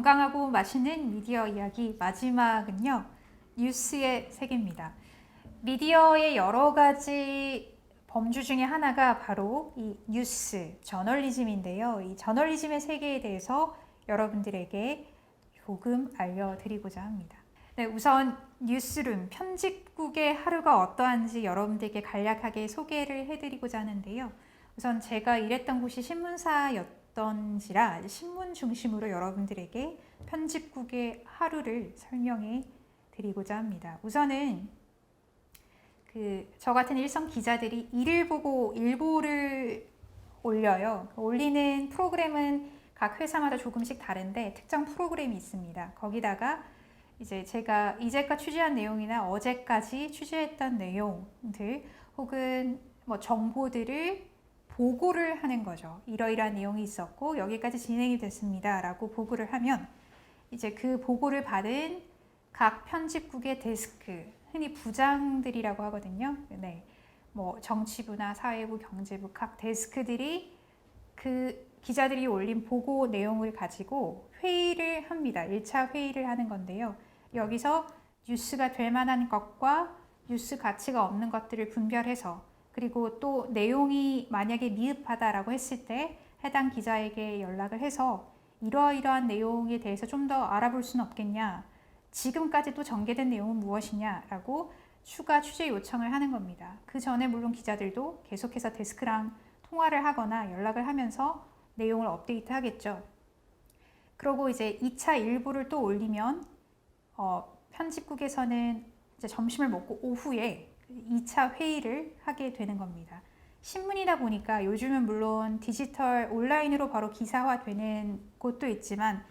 건강하고 맛있는 미디어 이야기 마지막은요, 뉴스의 세계입니다. 미디어의 여러 가지 범주 중에 하나가 바로 이 뉴스, 저널리즘인데요. 이 저널리즘의 세계에 대해서 여러분들에게 조금 알려드리고자 합니다. 네, 우선 뉴스룸, 편집국의 하루가 어떠한지 여러분들께 간략하게 소개를 해드리고자 하는데요. 우선 제가 일했던 곳이 신문사였던지라 신문 중심으로 여러분들에게 편집국의 하루를 설명해 드리고자 합니다. 우선은 저 같은 일선 기자들이 일을 보고 일보를 올려요. 올리는 프로그램은 각 회사마다 조금씩 다른데 특정 프로그램이 있습니다. 거기다가 이제 제가 이제까 취재한 내용이나 어제까지 취재했던 내용들 혹은 뭐 정보들을 보고를 하는 거죠. 이러이러한 내용이 있었고 여기까지 진행이 됐습니다 라고 보고를 하면 이제 그 보고를 받은 각 편집국의 데스크, 흔히 부장들이라고 하거든요. 네, 뭐 정치부나 사회부, 경제부 각 데스크들이 그 기자들이 올린 보고 내용을 가지고 회의를 합니다. 1차 회의를 하는 건데요. 여기서 뉴스가 될 만한 것과 뉴스 가치가 없는 것들을 분별해서 그리고 또 내용이 만약에 미흡하다라고 했을 때 해당 기자에게 연락을 해서 이러이러한 내용에 대해서 좀 더 알아볼 수는 없겠냐, 지금까지 또 전개된 내용은 무엇이냐라고 추가 취재 요청을 하는 겁니다. 그 전에 물론 기자들도 계속해서 데스크랑 통화를 하거나 연락을 하면서 내용을 업데이트 하겠죠. 그리고 이제 2차 일부를 또 올리면 편집국에서는 이제 점심을 먹고 오후에 2차 회의를 하게 되는 겁니다. 신문이다 보니까 요즘은 물론 디지털 온라인으로 바로 기사화되는 곳도 있지만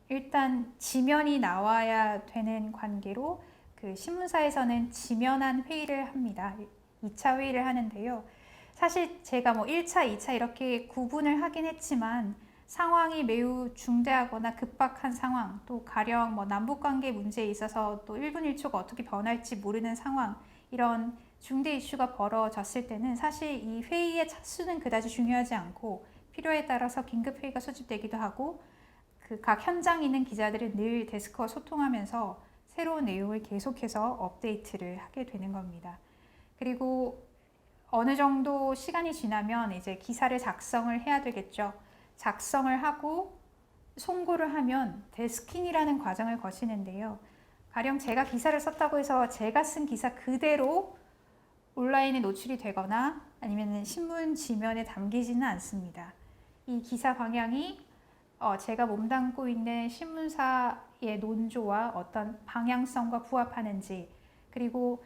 일단 지면이 나와야 되는 관계로 그 신문사에서는 지면한 회의를 합니다. 2차 회의를 하는데요. 사실 제가 뭐 1차, 2차 이렇게 구분을 하긴 했지만 상황이 매우 중대하거나 급박한 상황, 또 가령 뭐 남북관계 문제에 있어서 또 1분 1초가 어떻게 변할지 모르는 상황, 이런 중대 이슈가 벌어졌을 때는 사실 이 회의의 차수는 그다지 중요하지 않고 필요에 따라서 긴급 회의가 소집되기도 하고 그 각 현장에 있는 기자들은 늘 데스크와 소통하면서 새로운 내용을 계속해서 업데이트를 하게 되는 겁니다. 그리고 어느 정도 시간이 지나면 이제 기사를 작성을 해야 되겠죠. 작성을 하고 송고를 하면 데스킹이라는 과정을 거치는데요. 가령 제가 기사를 썼다고 해서 제가 쓴 기사 그대로 온라인에 노출이 되거나 아니면 신문 지면에 담기지는 않습니다. 이 기사 방향이 제가 몸담고 있는 신문사의 논조와 어떤 방향성과 부합하는지, 그리고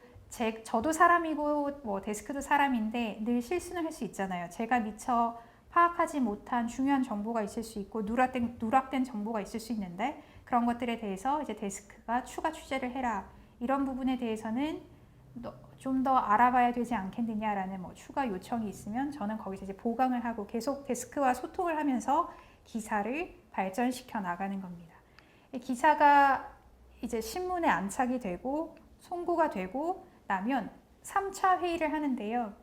저도 사람이고 뭐 데스크도 사람인데 늘 실수는 할 수 있잖아요. 제가 미처 파악하지 못한 중요한 정보가 있을 수 있고 누락된 정보가 있을 수 있는데 그런 것들에 대해서 이제 데스크가 추가 취재를 해라, 이런 부분에 대해서는 좀 더 알아봐야 되지 않겠느냐라는 뭐 추가 요청이 있으면 저는 거기서 이제 보강을 하고 계속 데스크와 소통을 하면서 기사를 발전시켜 나가는 겁니다. 기사가 이제 신문에 안착이 되고 송고가 되고 나면 3차 회의를 하는데요.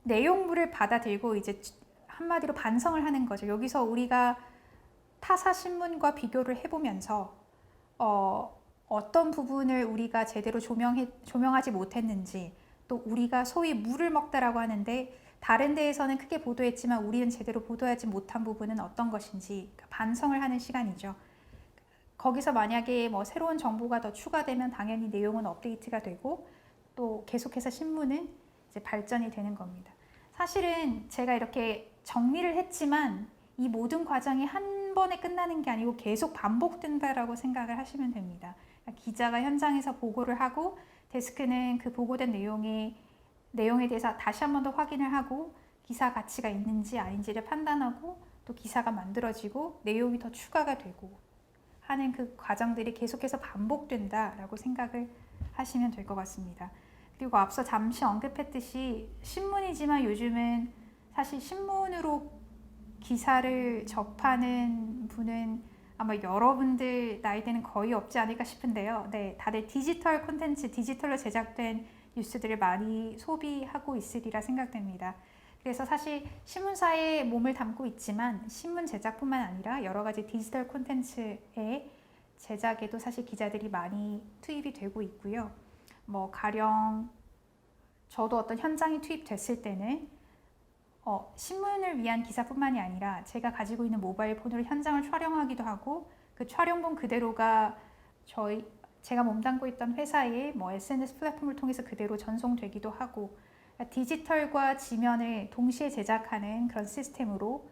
내용물을 받아들고 이제 한마디로 반성을 하는 거죠. 여기서 우리가 타사 신문과 비교를 해보면서 어떤 부분을 우리가 제대로 조명하지 못했는지, 또 우리가 소위 물을 먹다라고 하는데 다른 데에서는 크게 보도했지만 우리는 제대로 보도하지 못한 부분은 어떤 것인지 반성을 하는 시간이죠. 거기서 만약에 뭐 새로운 정보가 더 추가되면 당연히 내용은 업데이트가 되고 또 계속해서 신문은 이제 발전이 되는 겁니다. 사실은 제가 이렇게 정리를 했지만 이 모든 과정이 한 번에 끝나는 게 아니고 계속 반복된다라고 생각을 하시면 됩니다. 그러니까 기자가 현장에서 보고를 하고 데스크는 그 보고된 내용에 대해서 다시 한 번 더 확인을 하고 기사 가치가 있는지 아닌지를 판단하고 또 기사가 만들어지고 내용이 더 추가가 되고 하는 그 과정들이 계속해서 반복된다라고 생각을 하시면 될 것 같습니다. 그리고 앞서 잠시 언급했듯이 신문이지만 요즘은 사실 신문으로 기사를 접하는 분은 아마 여러분들 나이대는 거의 없지 않을까 싶은데요. 네, 다들 디지털 콘텐츠, 디지털로 제작된 뉴스들을 많이 소비하고 있으리라 생각됩니다. 그래서 사실 신문사에 몸을 담고 있지만 신문 제작뿐만 아니라 여러 가지 디지털 콘텐츠의 제작에도 사실 기자들이 많이 투입이 되고 있고요. 뭐 가령 저도 어떤 현장에 투입됐을 때는 신문을 위한 기사뿐만이 아니라 제가 가지고 있는 모바일 폰으로 현장을 촬영하기도 하고 그 촬영본 그대로가 제가 몸담고 있던 회사의 뭐 SNS 플랫폼을 통해서 그대로 전송되기도 하고 그러니까 디지털과 지면을 동시에 제작하는 그런 시스템으로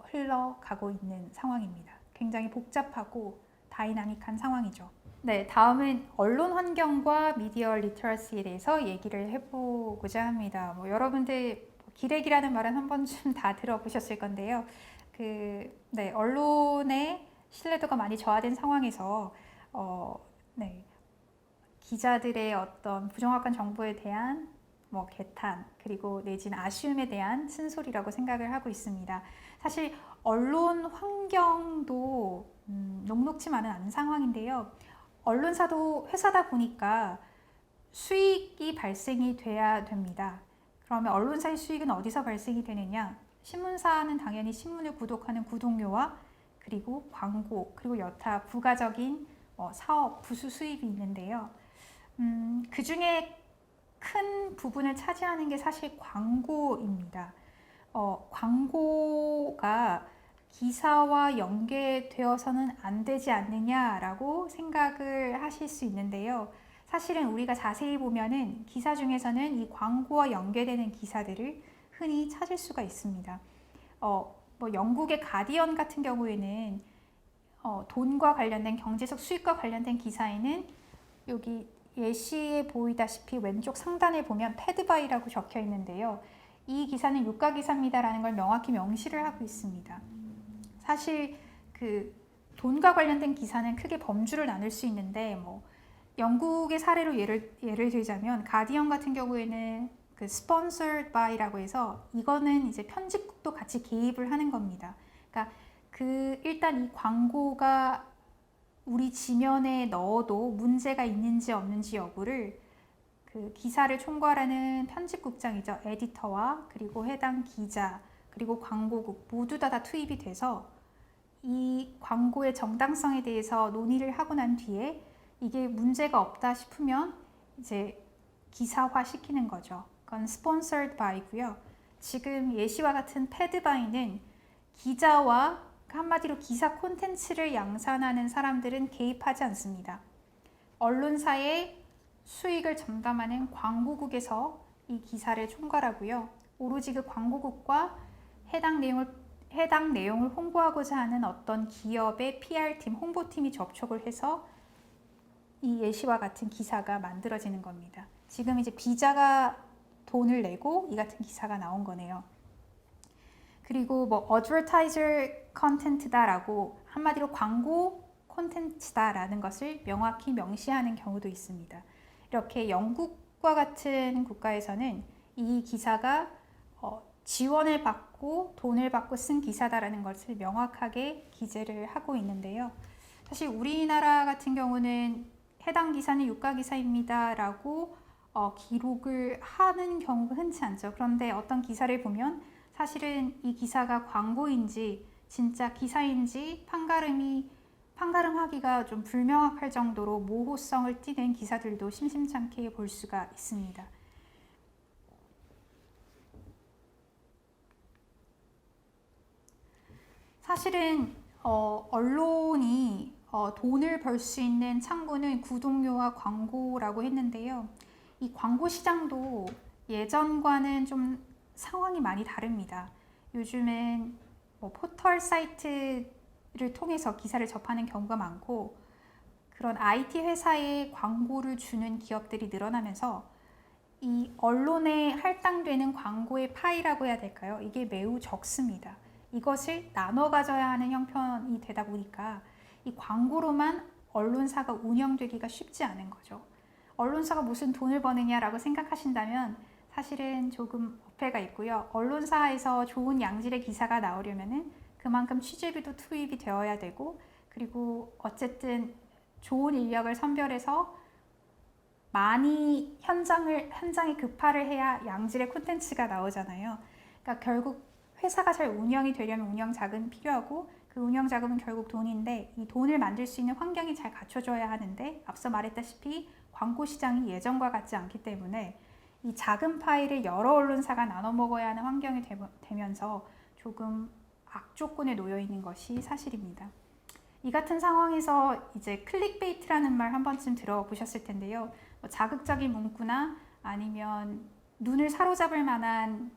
흘러가고 있는 상황입니다. 굉장히 복잡하고 다이나믹한 상황이죠. 네, 다음은 언론 환경과 미디어 리터러시에 대해서 얘기를 해보고자 합니다. 뭐 여러분들 기레기라는 말은 한 번쯤 다 들어보셨을 건데요. 언론의 신뢰도가 많이 저하된 상황에서 기자들의 어떤 부정확한 정보에 대한 개탄 그리고 내지는 아쉬움에 대한 쓴소리라고 생각을 하고 있습니다. 사실 언론 환경도 녹록지만은 않은 상황인데요. 언론사도 회사다 보니까 수익이 발생이 돼야 됩니다. 그러면 언론사의 수익은 어디서 발생이 되느냐? 신문사는 당연히 신문을 구독하는 구독료와 그리고 광고 그리고 여타 부가적인 사업 부수 수입이 있는데요. 그 중에 큰 부분을 차지하는 게 사실 광고입니다. 광고가 기사와 연계되어서는 안 되지 않느냐라고 생각을 하실 수 있는데요. 사실은 우리가 자세히 보면은 기사 중에서는 이 광고와 연계되는 기사들을 흔히 찾을 수가 있습니다. 영국의 가디언 같은 경우에는 돈과 관련된 경제적 수익과 관련된 기사에는 여기 예시에 보이다시피 왼쪽 상단에 보면 패드바이라고 적혀 있는데요. 이 기사는 유가 기사입니다라는 걸 명확히 명시를 하고 있습니다. 사실 돈과 관련된 기사는 크게 범주를 나눌 수 있는데 영국의 사례로 예를 들자면 가디언 같은 경우에는 sponsored by라고 해서 이거는 이제 편집국도 같이 개입을 하는 겁니다. 그러니까 일단 이 광고가 우리 지면에 넣어도 문제가 있는지 없는지 여부를 기사를 총괄하는 편집국장이죠. 에디터와 그리고 해당 기자 그리고 광고국 모두 다 투입이 돼서 이 광고의 정당성에 대해서 논의를 하고 난 뒤에 이게 문제가 없다 싶으면 이제 기사화 시키는 거죠. 그건 sponsored by고요. 지금 예시와 같은 패드바이는 기자와 한마디로 기사 콘텐츠를 양산하는 사람들은 개입하지 않습니다. 언론사의 수익을 전담하는 광고국에서 이 기사를 총괄하고요. 오로지 그 광고국과 해당 내용을 홍보하고자 하는 어떤 기업의 PR팀, 홍보팀이 접촉을 해서 이 예시와 같은 기사가 만들어지는 겁니다. 지금 이제 기자가 돈을 내고 이 같은 기사가 나온 거네요. 그리고 advertiser content다라고 한마디로 광고 콘텐츠다라는 것을 명확히 명시하는 경우도 있습니다. 이렇게 영국과 같은 국가에서는 이 기사가 지원을 받고 돈을 받고 쓴 기사다라는 것을 명확하게 기재를 하고 있는데요. 사실 우리나라 같은 경우는 해당 기사는 유가 기사입니다라고 기록을 하는 경우가 흔치 않죠. 그런데 어떤 기사를 보면 사실은 이 기사가 광고인지 진짜 기사인지 판가름하기가 좀 불명확할 정도로 모호성을 띠는 기사들도 심심찮게 볼 수가 있습니다. 사실은 언론이 돈을 벌 수 있는 창구는 구독료와 광고라고 했는데요. 이 광고 시장도 예전과는 좀 상황이 많이 다릅니다. 요즘은 포털 사이트를 통해서 기사를 접하는 경우가 많고 그런 IT 회사에 광고를 주는 기업들이 늘어나면서 이 언론에 할당되는 광고의 파이라고 해야 될까요? 이게 매우 적습니다. 이것을 나눠 가져야 하는 형편이 되다 보니까 이 광고로만 언론사가 운영되기가 쉽지 않은 거죠. 언론사가 무슨 돈을 버느냐라고 생각하신다면 사실은 조금 어폐가 있고요. 언론사에서 좋은 양질의 기사가 나오려면은 그만큼 취재비도 투입이 되어야 되고 그리고 어쨌든 좋은 인력을 선별해서 많이 현장에 급파를 해야 양질의 콘텐츠가 나오잖아요. 그러니까 결국 회사가 잘 운영이 되려면 운영 자금이 필요하고 그 운영 자금은 결국 돈인데 이 돈을 만들 수 있는 환경이 잘 갖춰져야 하는데 앞서 말했다시피 광고 시장이 예전과 같지 않기 때문에 이 작은 파일을 여러 언론사가 나눠 먹어야 하는 환경이 되면서 조금 악조건에 놓여 있는 것이 사실입니다. 이 같은 상황에서 이제 클릭베이트라는 말 한 번쯤 들어보셨을 텐데요. 자극적인 문구나 아니면 눈을 사로잡을 만한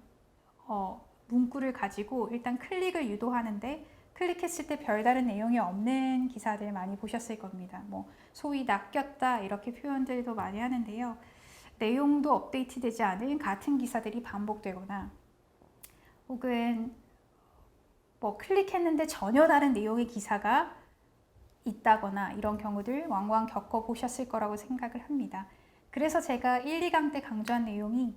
문구를 가지고 일단 클릭을 유도하는데 클릭했을 때 별다른 내용이 없는 기사들 많이 보셨을 겁니다. 뭐 소위 낚였다 이렇게 표현들도 많이 하는데요. 내용도 업데이트되지 않은 같은 기사들이 반복되거나 혹은 뭐 클릭했는데 전혀 다른 내용의 기사가 있다거나 이런 경우들 왕왕 겪어보셨을 거라고 생각을 합니다. 그래서 제가 1, 2강 때 강조한 내용이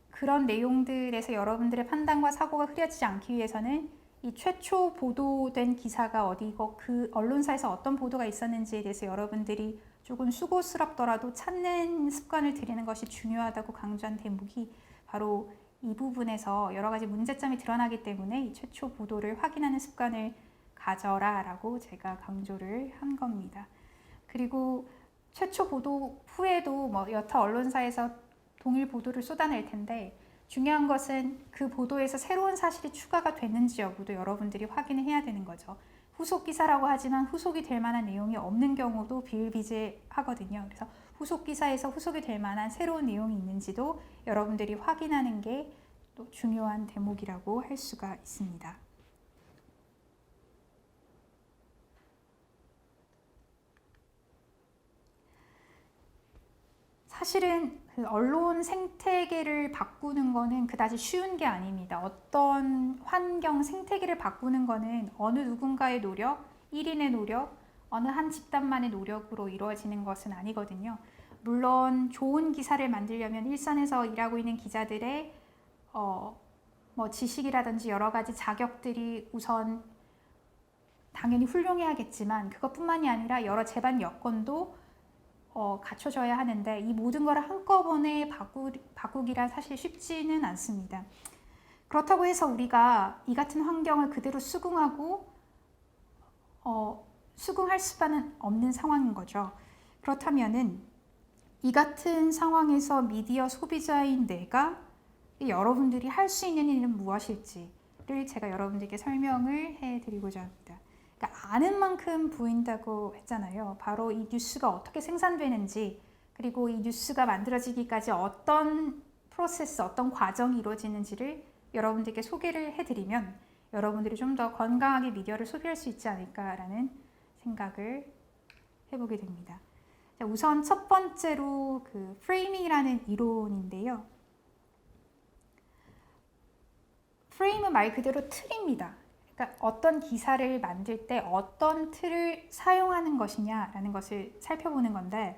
그런 내용들에서 여러분들의 판단과 사고가 흐려지지 않기 위해서는 이 최초 보도된 기사가 어디고 그 언론사에서 어떤 보도가 있었는지에 대해서 여러분들이 조금 수고스럽더라도 찾는 습관을 들이는 것이 중요하다고 강조한 대목이 바로 이 부분에서 여러 가지 문제점이 드러나기 때문에 이 최초 보도를 확인하는 습관을 가져라 라고 제가 강조를 한 겁니다. 그리고 최초 보도 후에도 뭐 여타 언론사에서 동일 보도를 쏟아낼 텐데 중요한 것은 그 보도에서 새로운 사실이 추가가 됐는지 여부도 여러분들이 확인을 해야 되는 거죠. 후속 기사라고 하지만 후속이 될 만한 내용이 없는 경우도 비일비재하거든요. 그래서 후속 기사에서 후속이 될 만한 새로운 내용이 있는지도 여러분들이 확인하는 게 또 중요한 대목이라고 할 수가 있습니다. 사실은 그 언론 생태계를 바꾸는 거는 그다지 쉬운 게 아닙니다. 어떤 환경 생태계를 바꾸는 거는 어느 누군가의 노력, 1인의 노력, 어느 한 집단만의 노력으로 이루어지는 것은 아니거든요. 물론 좋은 기사를 만들려면 일선에서 일하고 있는 기자들의 뭐 지식이라든지 여러 가지 자격들이 우선 당연히 훌륭해야겠지만 그것뿐만이 아니라 여러 제반 여건도 갖춰져야 하는데 이 모든 걸 한꺼번에 바꾸기란 사실 쉽지는 않습니다. 그렇다고 해서 우리가 이 같은 환경을 그대로 수긍하고 수긍할 수밖에 없는 상황인 거죠. 그렇다면은 이 같은 상황에서 미디어 소비자인 내가 여러분들이 할 수 있는 일은 무엇일지를 제가 여러분들께 설명을 해드리고자 합니다. 그러니까 아는 만큼 보인다고 했잖아요. 바로 이 뉴스가 어떻게 생산되는지 그리고 이 뉴스가 만들어지기까지 어떤 프로세스, 어떤 과정이 이루어지는지를 여러분들께 소개를 해드리면 여러분들이 좀 더 건강하게 미디어를 소비할 수 있지 않을까라는 생각을 해보게 됩니다. 자, 우선 첫 번째로 그 프레이밍이라는 이론인데요. 프레임은 말 그대로 틀입니다. 그러니까 어떤 기사를 만들 때 어떤 틀을 사용하는 것이냐라는 것을 살펴보는 건데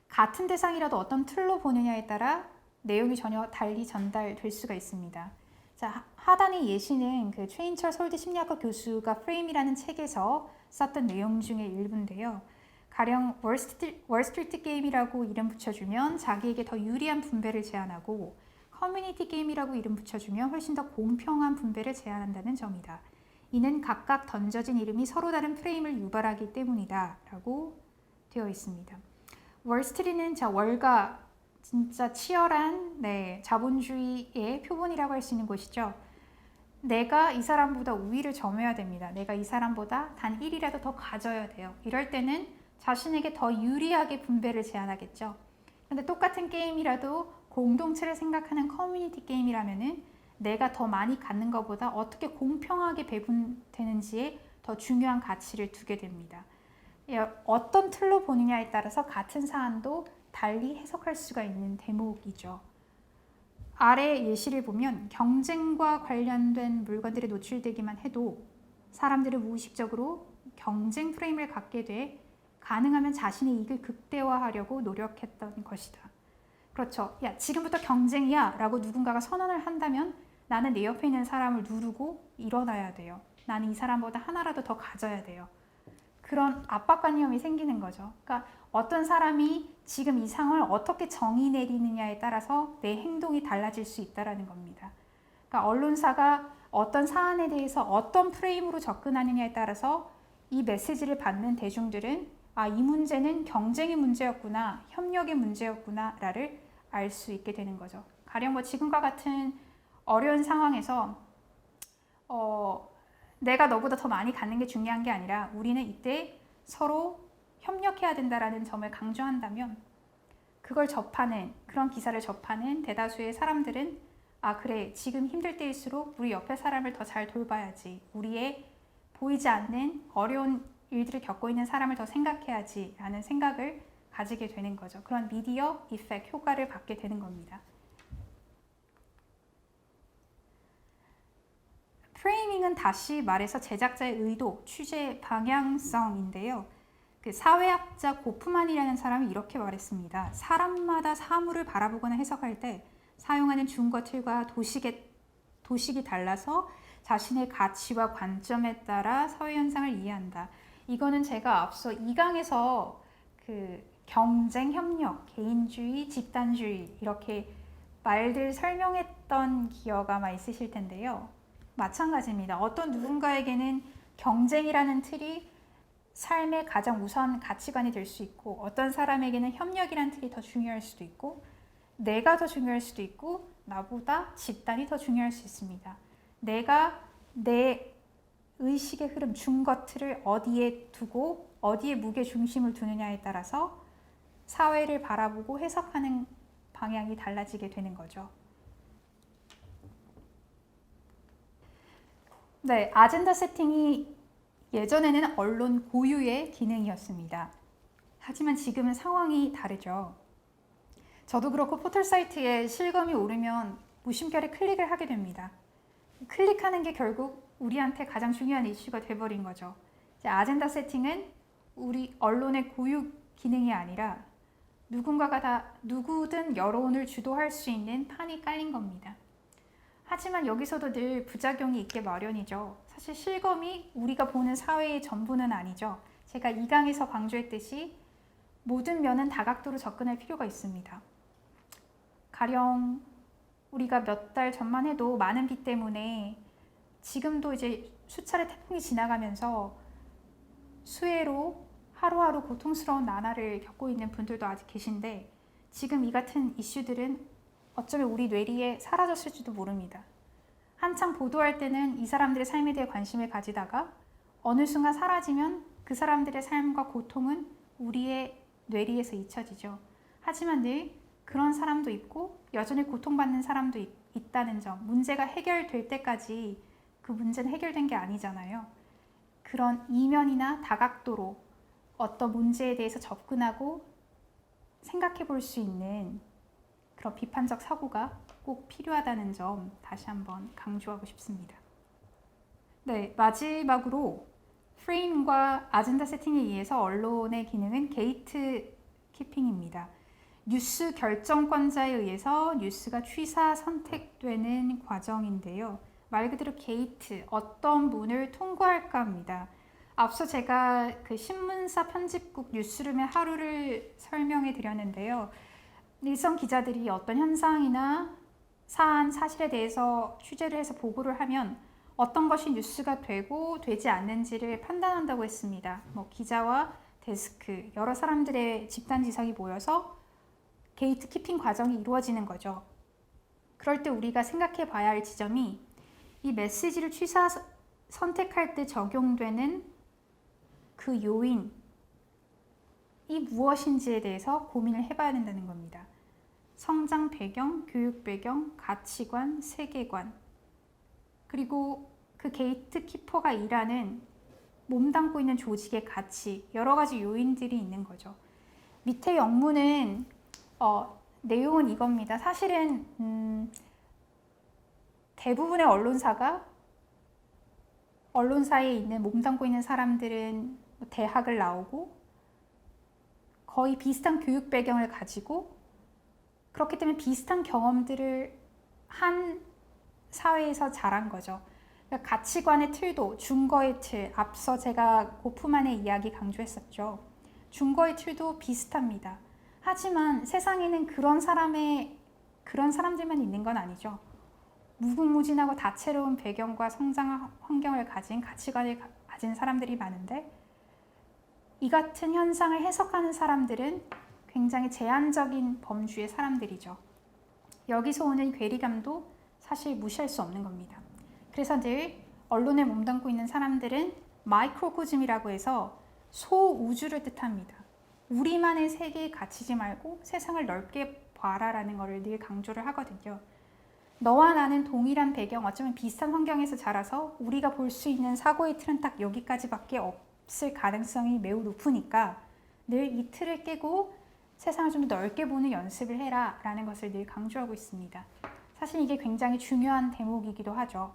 같은 대상이라도 어떤 틀로 보느냐에 따라 내용이 전혀 달리 전달될 수가 있습니다. 자, 하단의 예시는 그 최인철 서울대 심리학과 교수가 프레임이라는 책에서 썼던 내용 중에 일부인데요. 가령 월스트리트 게임이라고 이름 붙여주면 자기에게 더 유리한 분배를 제안하고 커뮤니티 게임이라고 이름 붙여주면 훨씬 더 공평한 분배를 제안한다는 점이다. 이는 각각 던져진 이름이 서로 다른 프레임을 유발하기 때문이다 라고 되어 있습니다. 월스트리트는 월가 진짜 치열한 자본주의의 표본이라고 할 수 있는 곳이죠. 내가 이 사람보다 우위를 점해야 됩니다. 내가 이 사람보다 단 1이라도 더 가져야 돼요. 이럴 때는 자신에게 더 유리하게 분배를 제안하겠죠. 근데 똑같은 게임이라도 공동체를 생각하는 커뮤니티 게임이라면은 내가 더 많이 갖는 것보다 어떻게 공평하게 배분되는지에 더 중요한 가치를 두게 됩니다. 어떤 틀로 보느냐에 따라서 같은 사안도 달리 해석할 수가 있는 대목이죠. 아래 예시를 보면 경쟁과 관련된 물건들이 노출되기만 해도 사람들은 무의식적으로 경쟁 프레임을 갖게 돼 가능하면 자신의 이익을 극대화하려고 노력했던 것이다. 그렇죠. 야, 지금부터 경쟁이야 라고 누군가가 선언을 한다면 나는 내 옆에 있는 사람을 누르고 일어나야 돼요. 나는 이 사람보다 하나라도 더 가져야 돼요. 그런 압박관념이 생기는 거죠. 그러니까 어떤 사람이 지금 이 상황을 어떻게 정의 내리느냐에 따라서 내 행동이 달라질 수 있다는 겁니다. 그러니까 언론사가 어떤 사안에 대해서 어떤 프레임으로 접근하느냐에 따라서 이 메시지를 받는 대중들은 이 문제는 경쟁의 문제였구나, 협력의 문제였구나를 알 수 있게 되는 거죠. 가령 뭐 지금과 같은 어려운 상황에서 내가 너보다 더 많이 갖는 게 중요한 게 아니라 우리는 이때 서로 협력해야 된다라는 점을 강조한다면 그걸 접하는, 그런 기사를 접하는 대다수의 사람들은 그래, 지금 힘들 때일수록 우리 옆에 사람을 더 잘 돌봐야지, 우리의 보이지 않는 어려운 일들을 겪고 있는 사람을 더 생각해야지 라는 생각을 가지게 되는 거죠. 그런 미디어 이펙트 효과를 받게 되는 겁니다. 프레이밍은 다시 말해서 제작자의 의도, 취재 방향성인데요. 그 사회학자 고프만이라는 사람이 이렇게 말했습니다. 사람마다 사물을 바라보거나 해석할 때 사용하는 준거 틀과 도식이 달라서 자신의 가치와 관점에 따라 사회 현상을 이해한다. 이거는 제가 앞서 2강에서 그 경쟁, 협력, 개인주의, 집단주의 이렇게 말들 설명했던 기억 아마 있으실 텐데요. 마찬가지입니다. 어떤 누군가에게는 경쟁이라는 틀이 삶의 가장 우선 가치관이 될 수 있고 어떤 사람에게는 협력이라는 틀이 더 중요할 수도 있고 내가 더 중요할 수도 있고 나보다 집단이 더 중요할 수 있습니다. 내가 내 의식의 흐름, 준거 틀을 어디에 두고 어디에 무게 중심을 두느냐에 따라서 사회를 바라보고 해석하는 방향이 달라지게 되는 거죠. 네, 아젠다 세팅이 예전에는 언론 고유의 기능이었습니다. 하지만 지금은 상황이 다르죠. 저도 그렇고 포털 사이트에 실검이 오르면 무심결에 클릭을 하게 됩니다. 클릭하는 게 결국 우리한테 가장 중요한 이슈가 돼버린 거죠. 이제 아젠다 세팅은 우리 언론의 고유 기능이 아니라 누구든 여론을 주도할 수 있는 판이 깔린 겁니다. 하지만 여기서도 늘 부작용이 있게 마련이죠. 사실 실검이 우리가 보는 사회의 전부는 아니죠. 제가 2강에서 강조했듯이 모든 면은 다각도로 접근할 필요가 있습니다. 가령 우리가 몇 달 전만 해도 많은 비 때문에 지금도 이제 수차례 태풍이 지나가면서 수해로 하루하루 고통스러운 나날을 겪고 있는 분들도 아직 계신데 지금 이 같은 이슈들은 어쩌면 우리 뇌리에 사라졌을지도 모릅니다. 한창 보도할 때는 이 사람들의 삶에 대해 관심을 가지다가 어느 순간 사라지면 그 사람들의 삶과 고통은 우리의 뇌리에서 잊혀지죠. 하지만 늘 그런 사람도 있고 여전히 고통받는 사람도 있다는 점, 문제가 해결될 때까지 그 문제는 해결된 게 아니잖아요. 그런 이면이나 다각도로 어떤 문제에 대해서 접근하고 생각해 볼 수 있는 그런 비판적 사고가 꼭 필요하다는 점 다시 한번 강조하고 싶습니다. 네, 마지막으로 프레임과 아젠다 세팅에 의해서 언론의 기능은 게이트 키핑입니다. 뉴스 결정권자에 의해서 뉴스가 취사 선택되는 과정인데요. 말 그대로 게이트, 어떤 문을 통과할까 합니다. 앞서 제가 그 신문사 편집국 뉴스룸의 하루를 설명해 드렸는데요. 일선 기자들이 어떤 현상이나 사안, 사실에 대해서 취재를 해서 보고를 하면 어떤 것이 뉴스가 되고 되지 않는지를 판단한다고 했습니다. 기자와 데스크, 여러 사람들의 집단 지성이 모여서 게이트 키핑 과정이 이루어지는 거죠. 그럴 때 우리가 생각해 봐야 할 지점이 이 메시지를 선택할 때 적용되는 그 요인이 무엇인지에 대해서 고민을 해봐야 된다는 겁니다. 성장 배경, 교육 배경, 가치관, 세계관, 그리고 그 게이트 키퍼가 일하는 몸담고 있는 조직의 가치, 여러 가지 요인들이 있는 거죠. 밑에 영문은 내용은 이겁니다. 사실은 대부분의 언론사에 있는 몸담고 있는 사람들은 대학을 나오고 거의 비슷한 교육 배경을 가지고 그렇기 때문에 비슷한 경험들을 한 사회에서 자란 거죠. 그러니까 가치관의 틀도 중거의 틀, 앞서 제가 고프만의 이야기 강조했었죠. 중거의 틀도 비슷합니다. 하지만 세상에는 그런 사람들만 있는 건 아니죠. 무궁무진하고 다채로운 배경과 성장 환경을 가진 가치관을 가진 사람들이 많은데 이 같은 현상을 해석하는 사람들은 굉장히 제한적인 범주의 사람들이죠. 여기서 오는 괴리감도 사실 무시할 수 없는 겁니다. 그래서 늘 언론에 몸담고 있는 사람들은 마이크로코즘이라고 해서 소우주를 뜻합니다. 우리만의 세계에 갇히지 말고 세상을 넓게 봐라라는 것을 늘 강조를 하거든요. 너와 나는 동일한 배경, 어쩌면 비슷한 환경에서 자라서 우리가 볼 수 있는 사고의 틀은 딱 여기까지밖에 없을 가능성이 매우 높으니까 늘 이 틀을 깨고 세상을 좀 더 넓게 보는 연습을 해라 라는 것을 늘 강조하고 있습니다. 사실 이게 굉장히 중요한 대목이기도 하죠.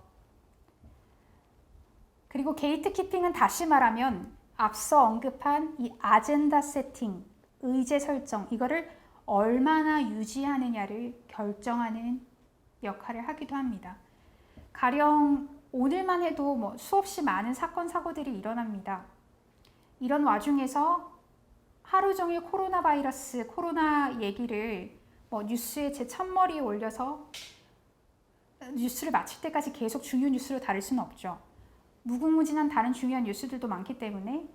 그리고 게이트키핑은 다시 말하면 앞서 언급한 이 아젠다 세팅, 의제 설정, 이거를 얼마나 유지하느냐를 결정하는 역할을 하기도 합니다. 가령 오늘만 해도 수없이 많은 사건, 사고들이 일어납니다. 이런 와중에서 하루 종일 코로나 바이러스, 코로나 얘기를 뉴스에 제 첫머리에 올려서 뉴스를 마칠 때까지 계속 중요한 뉴스로 다룰 수는 없죠. 무궁무진한 다른 중요한 뉴스들도 많기 때문에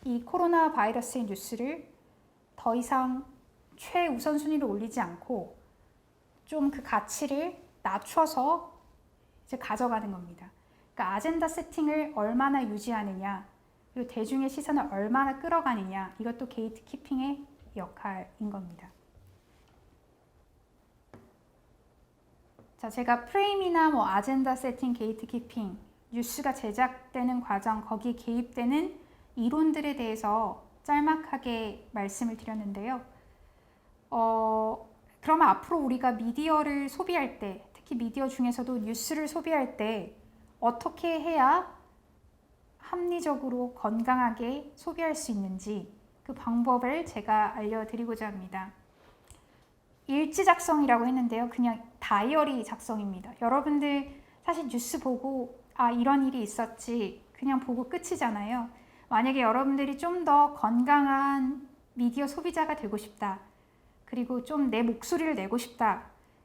이 코로나 바이러스의 뉴스를 더 이상 최우선순위로 올리지 않고 좀 그 가치를 낮춰서 이제 가져가는 겁니다. 그러니까 아젠다 세팅을 얼마나 유지하느냐, 그리고 대중의 시선을 얼마나 끌어가느냐, 이것도 게이트키핑의 역할인 겁니다. 자, 제가 프레임이나 아젠다 세팅, 게이트키핑, 뉴스가 제작되는 과정, 거기에 개입되는 이론들에 대해서 짤막하게 말씀을 드렸는데요. 그러면 앞으로 우리가 미디어를 소비할 때, 특히 미디어 중에서도 뉴스를 소비할 때 어떻게 해야 합리적으로 건강하게 소비할 수 있는지 그 방법을 제가 알려드리고자 합니다. 일지 작성이라고 했는데요. 그냥 다이어리 작성입니다. 여러분들 사실 뉴스 보고 이런 일이 있었지 그냥 보고 끝이잖아요. 만약에 여러분들이 좀 더 건강한 미디어 소비자가 되고 싶다. 그리고 좀 내 목소리를 내고 싶다.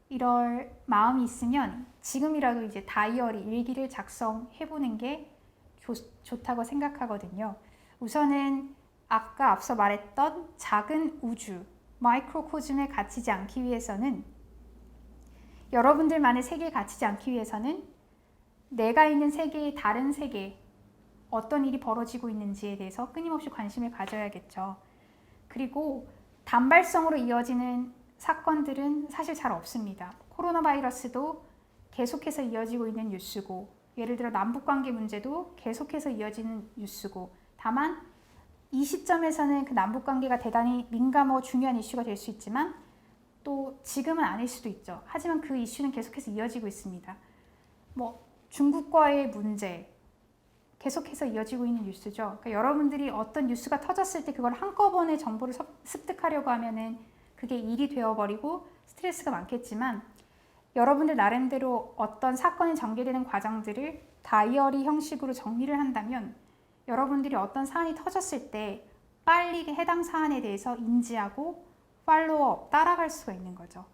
이럴 마음이 있으면 지금이라도 이제 다이어리, 일기를 작성해보는 게 좋다고 생각하거든요. 우선은 아까 앞서 말했던 작은 우주, 마이크로코즘에 갇히지 않기 위해서는 여러분들만의 세계에 갇히지 않기 위해서는 내가 있는 세계의 다른 세계, 어떤 일이 벌어지고 있는지에 대해서 끊임없이 관심을 가져야겠죠. 그리고 단발성으로 이어지는 사건들은 사실 잘 없습니다. 코로나 바이러스도 계속해서 이어지고 있는 뉴스고, 예를 들어 남북관계 문제도 계속해서 이어지는 뉴스고, 다만 이 시점에서는 그 남북관계가 대단히 민감하고 중요한 이슈가 될 수 있지만 또 지금은 아닐 수도 있죠. 하지만 그 이슈는 계속해서 이어지고 있습니다. 중국과의 문제 계속해서 이어지고 있는 뉴스죠. 그러니까 여러분들이 어떤 뉴스가 터졌을 때 그걸 한꺼번에 정보를 습득하려고 하면은 그게 일이 되어버리고 스트레스가 많겠지만 여러분들 나름대로 어떤 사건이 전개되는 과정들을 다이어리 형식으로 정리를 한다면 여러분들이 어떤 사안이 터졌을 때 빨리 해당 사안에 대해서 인지하고 팔로우업, 따라갈 수가 있는 거죠.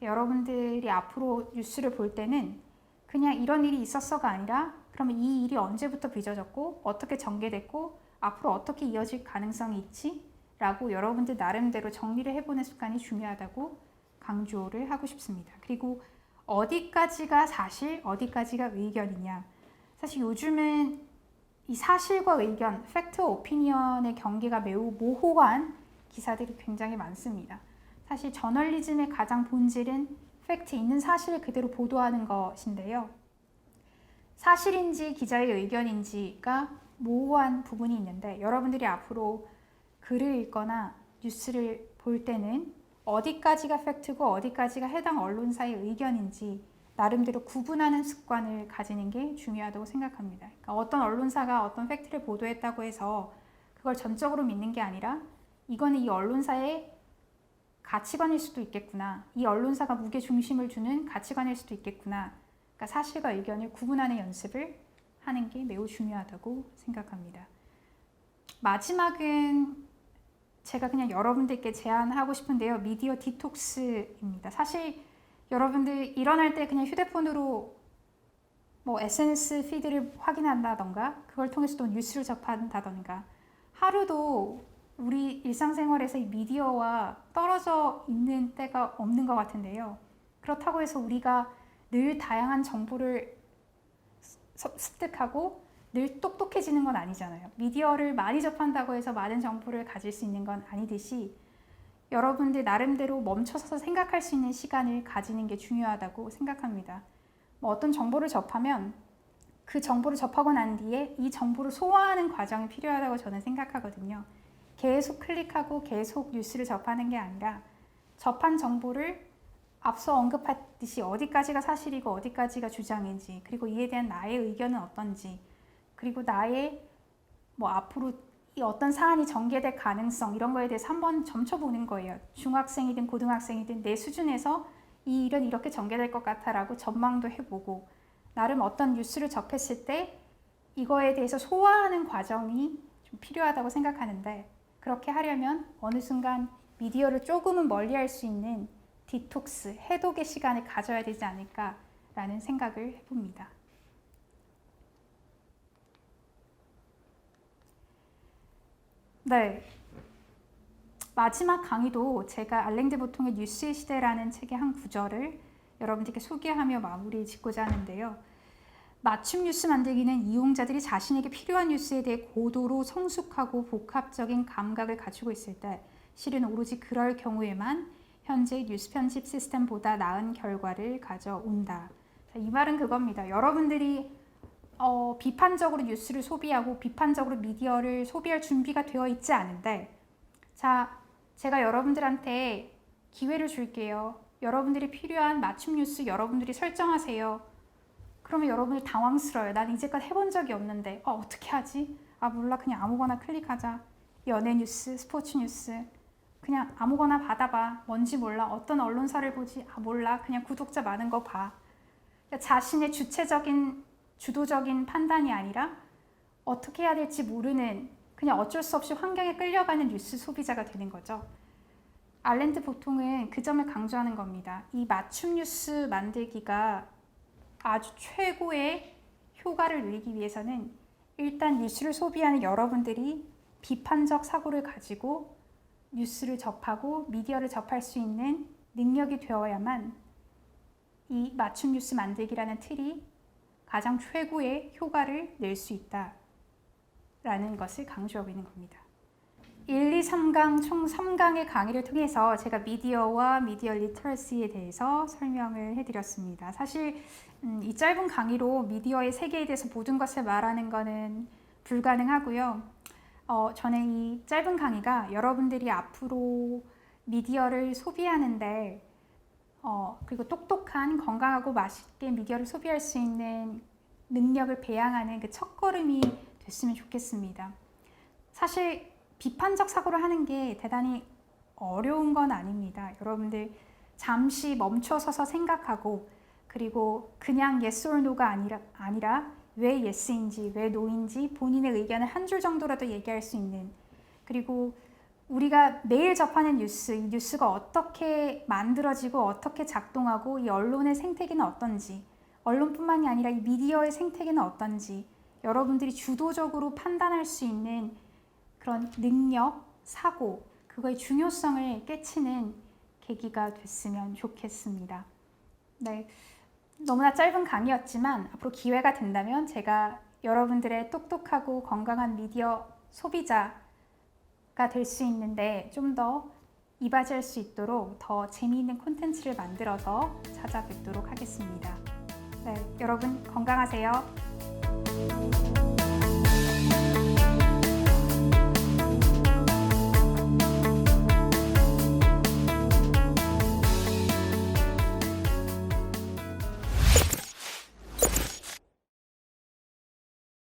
여러분들이 앞으로 뉴스를 볼 때는 그냥 이런 일이 있었어가 아니라 그러면 이 일이 언제부터 빚어졌고 어떻게 전개됐고 앞으로 어떻게 이어질 가능성이 있지? 라고 여러분들 나름대로 정리를 해보는 습관이 중요하다고 강조를 하고 싶습니다. 그리고 어디까지가 사실, 어디까지가 의견이냐. 사실 요즘은 이 사실과 의견, 팩트와 오피니언의 경계가 매우 모호한 기사들이 굉장히 많습니다. 사실 저널리즘의 가장 본질은 팩트, 있는 사실을 그대로 보도하는 것인데요. 사실인지 기자의 의견인지가 모호한 부분이 있는데 여러분들이 앞으로 글을 읽거나 뉴스를 볼 때는 어디까지가 팩트고 어디까지가 해당 언론사의 의견인지 나름대로 구분하는 습관을 가지는 게 중요하다고 생각합니다. 그러니까 어떤 언론사가 어떤 팩트를 보도했다고 해서 그걸 전적으로 믿는 게 아니라 이거는 이 언론사의 가치관일 수도 있겠구나. 이 언론사가 무게중심을 주는 가치관일 수도 있겠구나. 그러니까 그러니까 사실과 의견을 구분하는 연습을 하는 게 매우 중요하다고 생각합니다. 마지막은 제가 그냥 여러분들께 제안하고 싶은데요. 미디어 디톡스입니다. 사실 여러분들 일어날 때 그냥 휴대폰으로 뭐 SNS 피드를 확인한다던가 그걸 통해서 또 뉴스를 접한다던가 하루도 우리 일상생활에서 이 미디어와 떨어져 있는 때가 없는 것 같은데요. 그렇다고 해서 우리가 늘 다양한 정보를 습득하고 늘 똑똑해지는 건 아니잖아요. 미디어를 많이 접한다고 해서 많은 정보를 가질 수 있는 건 아니듯이 여러분들 나름대로 멈춰서서 생각할 수 있는 시간을 가지는 게 중요하다고 생각합니다. 뭐 어떤 정보를 접하면 그 정보를 접하고 난 뒤에 이 정보를 소화하는 과정이 필요하다고 저는 생각하거든요. 계속 클릭하고 계속 뉴스를 접하는 게 아니라 접한 정보를 앞서 언급했듯이 어디까지가 사실이고 어디까지가 주장인지, 그리고 이에 대한 나의 의견은 어떤지, 그리고 나의 뭐 앞으로 이 어떤 사안이 전개될 가능성, 이런 거에 대해서 한번 점쳐보는 거예요. 중학생이든 고등학생이든 내 수준에서 이 일은 이렇게 전개될 것 같아 라고 전망도 해보고, 나름 어떤 뉴스를 접했을 때 이거에 대해서 소화하는 과정이 좀 필요하다고 생각하는데, 그렇게 하려면 어느 순간 미디어를 조금은 멀리할 수 있는 디톡스, 해독의 시간을 가져야 되지 않을까라는 생각을 해봅니다. 네, 마지막 강의도 제가 알랭 드 보통의 뉴스의 시대라는 책의 한 구절을 여러분들께 소개하며 마무리 짓고자 하는데요. 맞춤 뉴스 만들기는 이용자들이 자신에게 필요한 뉴스에 대해 고도로 성숙하고 복합적인 감각을 가지고 있을 때, 실은 오로지 그럴 경우에만 현재 뉴스 편집 시스템보다 나은 결과를 가져온다. 이 말은 그겁니다. 여러분들이 비판적으로 뉴스를 소비하고 비판적으로 미디어를 소비할 준비가 되어 있지 않은데, 자, 제가 여러분들한테 기회를 줄게요. 여러분들이 필요한 맞춤 뉴스 여러분들이 설정하세요. 그러면 여러분들 당황스러워요. 난 이제껏 해본 적이 없는데 어떻게 하지? 몰라, 그냥 아무거나 클릭하자. 연예 뉴스, 스포츠 뉴스 그냥 아무거나 받아봐. 뭔지 몰라. 어떤 언론사를 보지? 몰라. 그냥 구독자 많은 거 봐. 그러니까 자신의 주도적인 판단이 아니라 어떻게 해야 될지 모르는, 그냥 어쩔 수 없이 환경에 끌려가는 뉴스 소비자가 되는 거죠. 알랭 드 보통은 그 점을 강조하는 겁니다. 이 맞춤 뉴스 만들기가 아주 최고의 효과를 누리기 위해서는 일단 뉴스를 소비하는 여러분들이 비판적 사고를 가지고 뉴스를 접하고 미디어를 접할 수 있는 능력이 되어야만 이 맞춤 뉴스 만들기라는 틀이 가장 최고의 효과를 낼 수 있다라는 것을 강조하고 있는 겁니다. 1, 2, 3강 총 3강의 강의를 통해서 제가 미디어와 미디어 리터러시에 대해서 설명을 해드렸습니다. 사실 이 짧은 강의로 미디어의 세계에 대해서 모든 것을 말하는 것은 불가능하고요. 저는 이 짧은 강의가 여러분들이 앞으로 미디어를 소비하는데 그리고 똑똑한 건강하고 맛있게 미디어를 소비할 수 있는 능력을 배양하는 그 첫걸음이 됐으면 좋겠습니다. 사실 비판적 사고를 하는 게 대단히 어려운 건 아닙니다. 여러분들 잠시 멈춰서서 생각하고, 그리고 그냥 yes or no가 아니라 왜 yes인지 왜 no인지 본인의 의견을 한 줄 정도라도 얘기할 수 있는, 그리고 우리가 매일 접하는 뉴스, 이 뉴스가 어떻게 만들어지고 어떻게 작동하고 이 언론의 생태계는 어떤지, 언론뿐만이 아니라 이 미디어의 생태계는 어떤지 여러분들이 주도적으로 판단할 수 있는 그런 능력, 사고, 그거의 중요성을 깨치는 계기가 됐으면 좋겠습니다. 네, 너무나 짧은 강의였지만 앞으로 기회가 된다면 제가 여러분들의 똑똑하고 건강한 미디어 소비자가 될 수 있는데 좀 더 이바지할 수 있도록 더 재미있는 콘텐츠를 만들어서 찾아뵙도록 하겠습니다. 네, 여러분 건강하세요.